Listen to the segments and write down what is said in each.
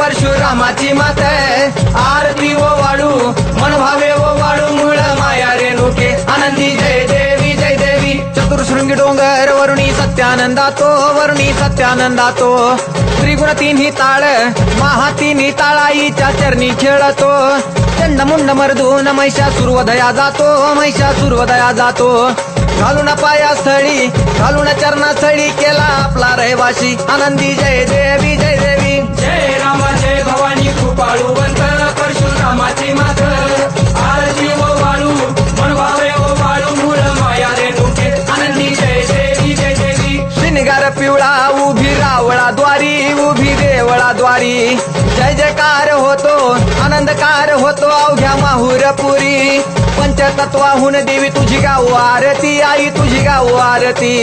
परशुरामाची मात आरती ओ वाळू मन भावे ओ वाळू मूळ माया रेणुके आनंदी जय देवी जय देवी चतुर्शृंगी डोंगर वरुणी सत्यानंदातो वरुणी सत्यानंदातो त्रिगुण तिन्ही ताळ महा तिन्ही ताळाईच्या चरणी खेळतो चंड मुंड मर्दून महिषासुरवधया जातो महिषासुरवधया जातो घालून पायास्थळी घालून चरणास्थळी केला आपला रहिवाशी आनंदी जय देवी जय देवी जय राम जय भवानी कृपाळुवंत परशुरामाची मात आरती ओ वाळू मन भावे ओ वाळू मूळ माया रेणुके आनंदी जय देवी जय देवी शिनगार पिवळा उभी रावळा द्वारी उभी देवळा द्वारी जय जयकार होतो आनंदकार होतो अवघ्या माहुरपुरी पंचतत्वाहून देवी तुझी गाव आरती आई तुझी गाव आरती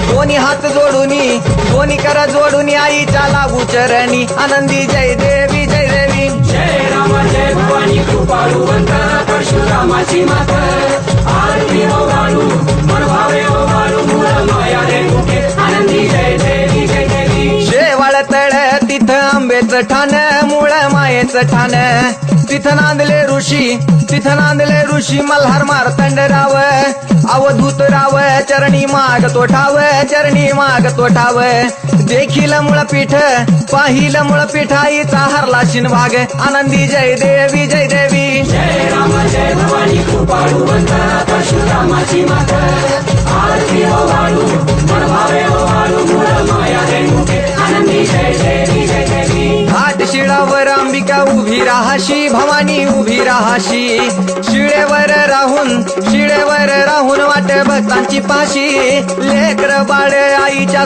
दोन्ही हात जोडूनी दोन्ही कर जोडूनी आईच्या लागू चरणी आनंदी जय देवी जय देवी जय राम जय भवानी कृपाळुवंत परशुरामाची मात आरती ओ वाळू मन भावे ओ वाळू मूळ माया रेणुके आनंदी जय देवी जय देवी शेवाळ तळ तिथं आंबेचं ठाण मूळ मायेचं ठाण तिथं नांदले ऋषी मल्हार मार्तंड राव अवधूत राव चरणी माग तोठाव चरणी माग तोठाव देखील मुळपीठ पाहिलं मुळपीठ आईचा हरला शिनभाग आनंदी जय देवी जय देवी जय राम जय भवानी कृपाळुवंत परशुरामाची मात आरती ओ वाळू मन भावे ओ वाळू मूळ माया रेणुके आनंदी जय देवी जय देवी घाट शिळावर अंबिका उभी राहाशी भवानी उभी राहाशी शिळेवर राहून वाट भक्तांची पाशी लेकर बाळ आईच्या